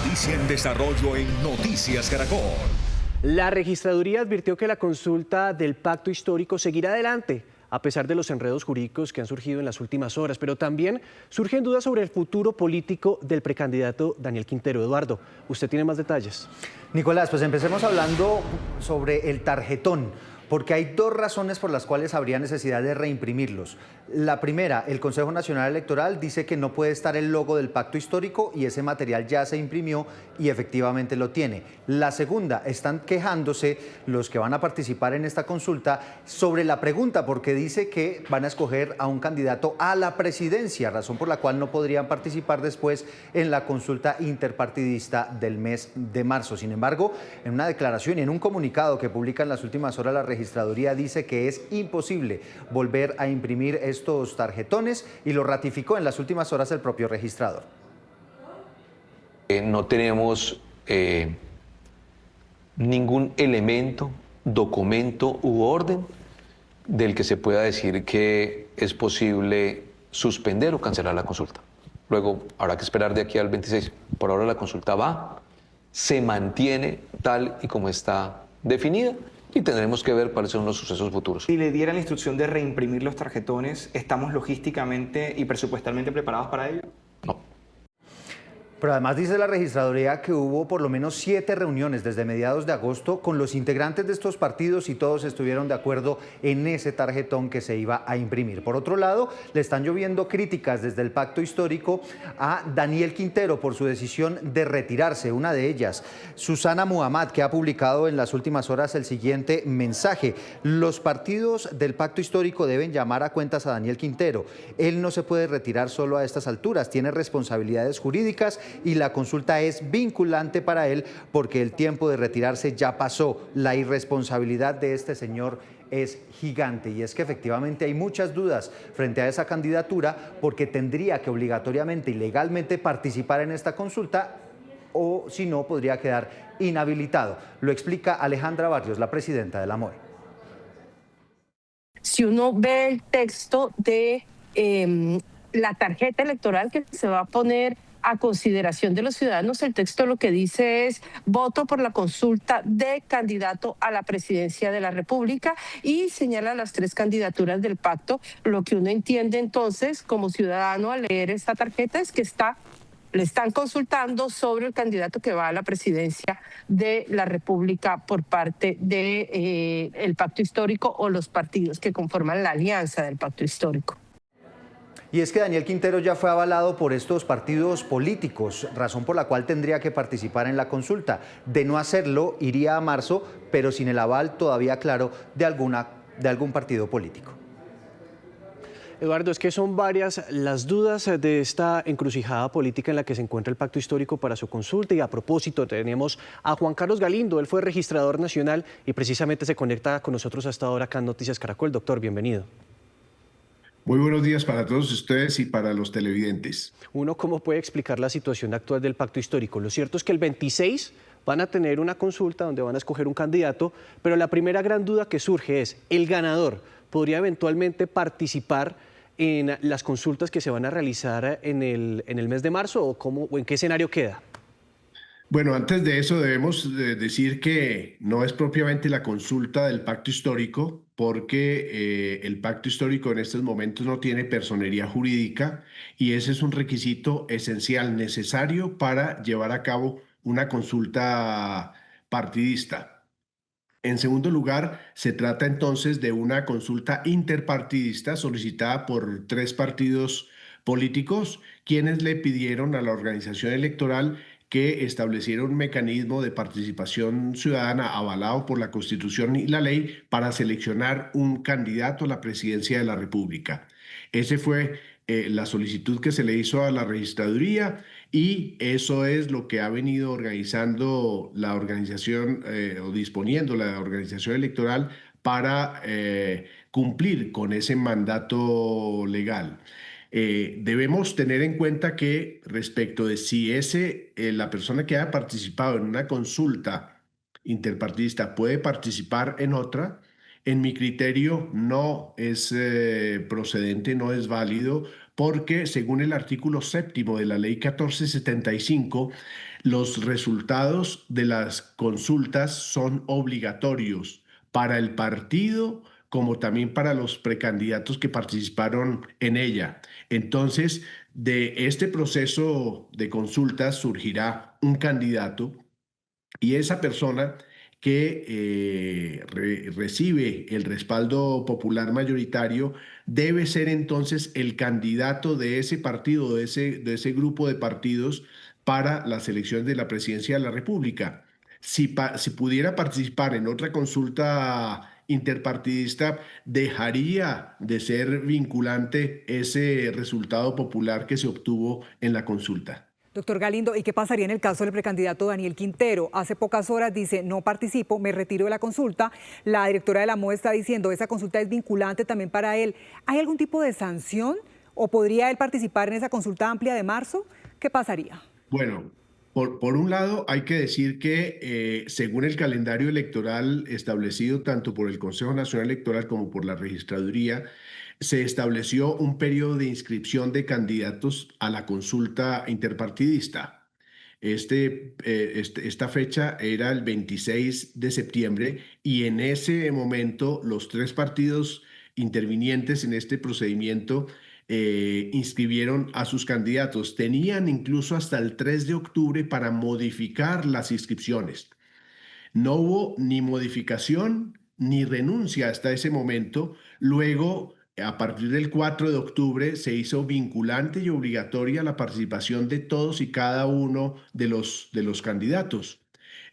Noticia en desarrollo en Noticias Caracol. La registraduría advirtió que la consulta del pacto histórico seguirá adelante, a pesar de los enredos jurídicos que han surgido en las últimas horas, pero también surgen dudas sobre el futuro político del precandidato Daniel Quintero. Eduardo, usted tiene más detalles. Nicolás, pues empecemos hablando sobre el tarjetón, porque hay dos razones por las cuales habría necesidad de reimprimirlos. La primera, el Consejo Nacional Electoral dice que no puede estar el logo del pacto histórico y ese material ya se imprimió y efectivamente lo tiene. La segunda, están quejándose los que van a participar en esta consulta sobre la pregunta, porque dice que van a escoger a un candidato a la presidencia, razón por la cual no podrían participar después en la consulta interpartidista del mes de marzo. Sin embargo, en una declaración y en un comunicado que publica en las últimas horas la registraduría dice que es imposible volver a imprimir estos tarjetones y lo ratificó en las últimas horas el propio registrador. No tenemos ningún elemento, documento u orden del que se pueda decir que es posible suspender o cancelar la consulta. Luego habrá que esperar de aquí al 26. Por ahora la consulta va, se mantiene tal y como está definida y tendremos que ver cuáles son los sucesos futuros. Si le dieran la instrucción de reimprimir los tarjetones, ¿estamos logísticamente y presupuestalmente preparados para ello? No. Pero además dice la registraduría que hubo por lo menos 7 reuniones desde mediados de agosto con los integrantes de estos partidos y todos estuvieron de acuerdo en ese tarjetón que se iba a imprimir. Por otro lado, le están lloviendo críticas desde el pacto histórico a Daniel Quintero por su decisión de retirarse. Una de ellas, Susana Muhammad, que ha publicado en las últimas horas el siguiente mensaje: los partidos del pacto histórico deben llamar a cuentas a Daniel Quintero. Él no se puede retirar solo a estas alturas, tiene responsabilidades jurídicas y la consulta es vinculante para él porque el tiempo de retirarse ya pasó. La irresponsabilidad de este señor es gigante y es que efectivamente hay muchas dudas frente a esa candidatura porque tendría que obligatoriamente y legalmente participar en esta consulta o si no podría quedar inhabilitado. Lo explica Alejandra Barrios, la presidenta de la MOE. Si uno ve el texto de la tarjeta electoral que se va a poner a consideración de los ciudadanos, el texto lo que dice es: voto por la consulta de candidato a la presidencia de la República, y señala las 3 candidaturas del pacto. Lo que uno entiende entonces como ciudadano al leer esta tarjeta es que le están consultando sobre el candidato que va a la presidencia de la República por parte de el pacto histórico o los partidos que conforman la alianza del pacto histórico. Y es que Daniel Quintero ya fue avalado por estos partidos políticos, razón por la cual tendría que participar en la consulta. De no hacerlo, iría a marzo, pero sin el aval todavía claro de algún partido político. Eduardo, es que son varias las dudas de esta encrucijada política en la que se encuentra el pacto histórico para su consulta. Y a propósito, tenemos a Juan Carlos Galindo, él fue registrador nacional y precisamente se conecta con nosotros hasta ahora acá en Noticias Caracol. Doctor, bienvenido. Muy buenos días para todos ustedes y para los televidentes. Uno, ¿cómo puede explicar la situación actual del pacto histórico? Lo cierto es que el 26 van a tener una consulta donde van a escoger un candidato, pero la primera gran duda que surge es: ¿el ganador podría eventualmente participar en las consultas que se van a realizar en el mes de marzo o en qué escenario queda? Bueno, antes de eso debemos decir que no es propiamente la consulta del pacto histórico, porque el pacto histórico en estos momentos no tiene personería jurídica y ese es un requisito esencial, necesario para llevar a cabo una consulta partidista. En segundo lugar, se trata entonces de una consulta interpartidista solicitada por 3 partidos políticos, quienes le pidieron a la organización electoral que estableciera un mecanismo de participación ciudadana avalado por la Constitución y la ley para seleccionar un candidato a la presidencia de la República. Ese fue la solicitud que se le hizo a la registraduría y eso es lo que ha venido organizando la organización o disponiendo la organización electoral para cumplir con ese mandato legal. Debemos tener en cuenta que respecto de si la persona que haya participado en una consulta interpartidista puede participar en otra, en mi criterio no es procedente, no es válido, porque según el artículo 7º de la ley 1475, Los resultados de las consultas son obligatorios para el partido como también para los precandidatos que participaron en ella. Entonces, de este proceso de consultas surgirá un candidato y esa persona que recibe el respaldo popular mayoritario debe ser entonces el candidato de ese partido, de ese grupo de partidos para las elecciones de la presidencia de la República. Si pudiera participar en otra consulta interpartidista, dejaría de ser vinculante ese resultado popular que se obtuvo en la consulta. Doctor Galindo, ¿y qué pasaría en el caso del precandidato Daniel Quintero? Hace pocas horas dice, no participo, me retiro de la consulta. La directora de la MOE está diciendo, esa consulta es vinculante también para él. ¿Hay algún tipo de sanción o podría él participar en esa consulta amplia de marzo? ¿Qué pasaría? Bueno, por un lado, hay que decir que según el calendario electoral establecido tanto por el Consejo Nacional Electoral como por la Registraduría, se estableció un periodo de inscripción de candidatos a la consulta interpartidista. Esta fecha era el 26 de septiembre y en ese momento los tres partidos intervinientes en este procedimiento inscribieron a sus candidatos. Tenían incluso hasta el 3 de octubre para modificar las inscripciones. No hubo ni modificación ni renuncia hasta ese momento. Luego, a partir del 4 de octubre, se hizo vinculante y obligatoria la participación de todos y cada uno de los candidatos.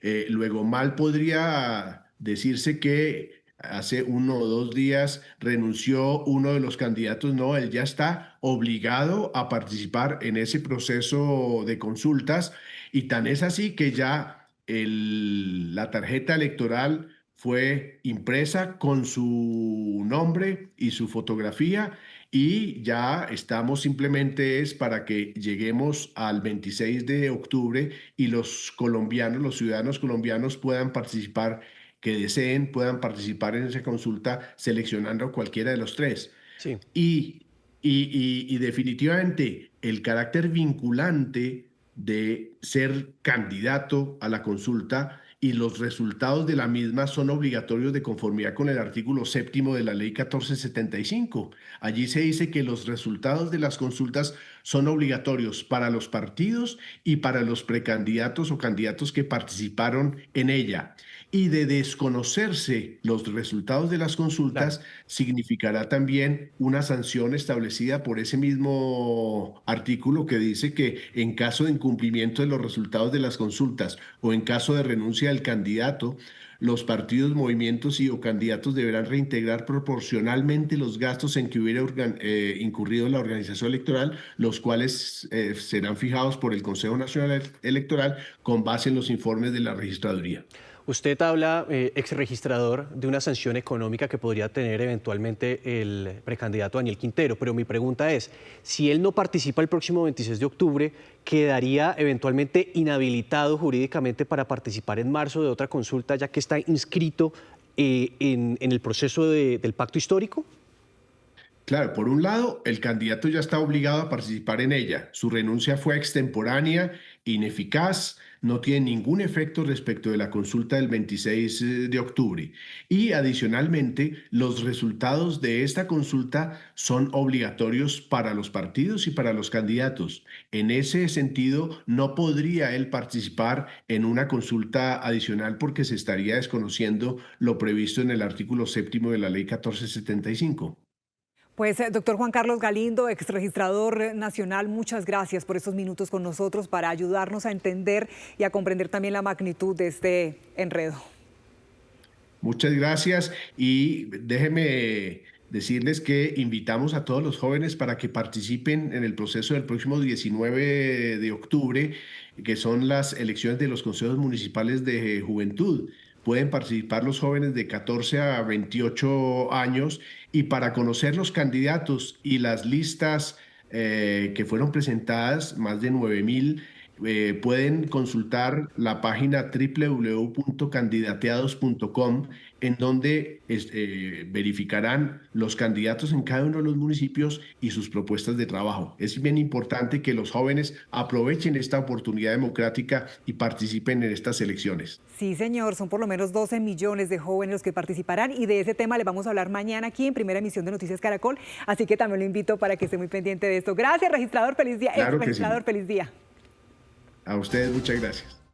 Luego, mal podría decirse que hace 1 o 2 días renunció uno de los candidatos. No, él ya está obligado a participar en ese proceso de consultas y tan es así que ya la tarjeta electoral fue impresa con su nombre y su fotografía y ya estamos simplemente es para que lleguemos al 26 de octubre y los colombianos, los ciudadanos colombianos puedan participar, que deseen, puedan participar en esa consulta seleccionando cualquiera de los tres. Sí. Y definitivamente el carácter vinculante de ser candidato a la consulta y los resultados de la misma son obligatorios de conformidad con el artículo 7º de la Ley 1475. Allí se dice que los resultados de las consultas son obligatorios para los partidos y para los precandidatos o candidatos que participaron en ella. Y de desconocerse los resultados de las consultas, significará también una sanción establecida por ese mismo artículo que dice que en caso de incumplimiento de los resultados de las consultas o en caso de renuncia del candidato, los partidos, movimientos o candidatos deberán reintegrar proporcionalmente los gastos en que hubiera incurrido la organización electoral, los cuales serán fijados por el Consejo Nacional Electoral con base en los informes de la Registraduría. Usted habla, exregistrador, de una sanción económica que podría tener eventualmente el precandidato Daniel Quintero, pero mi pregunta es, si él no participa el próximo 26 de octubre, ¿quedaría eventualmente inhabilitado jurídicamente para participar en marzo de otra consulta, ya que está inscrito en el proceso del pacto histórico? Claro, por un lado, el candidato ya está obligado a participar en ella. Su renuncia fue extemporánea, ineficaz, no tiene ningún efecto respecto de la consulta del 26 de octubre. Y adicionalmente, los resultados de esta consulta son obligatorios para los partidos y para los candidatos. En ese sentido, no podría él participar en una consulta adicional porque se estaría desconociendo lo previsto en el artículo 7º de la Ley 1475. Pues, doctor Juan Carlos Galindo, exregistrador nacional, muchas gracias por estos minutos con nosotros para ayudarnos a entender y a comprender también la magnitud de este enredo. Muchas gracias y déjeme decirles que invitamos a todos los jóvenes para que participen en el proceso del próximo 19 de octubre, que son las elecciones de los consejos municipales de juventud. Pueden participar los jóvenes de 14 a 28 años y para conocer los candidatos y las listas que fueron presentadas, más de 9.000, pueden consultar la página www.candidateados.com, en donde verificarán los candidatos en cada uno de los municipios y sus propuestas de trabajo. Es bien importante que los jóvenes aprovechen esta oportunidad democrática y participen en estas elecciones. Sí, señor, son por lo menos 12 millones de jóvenes los que participarán y de ese tema les vamos a hablar mañana aquí en Primera Emisión de Noticias Caracol, así que también lo invito para que esté muy pendiente de esto. Gracias, registrador, feliz día. Claro que sí. Registrador, feliz día. A ustedes muchas gracias.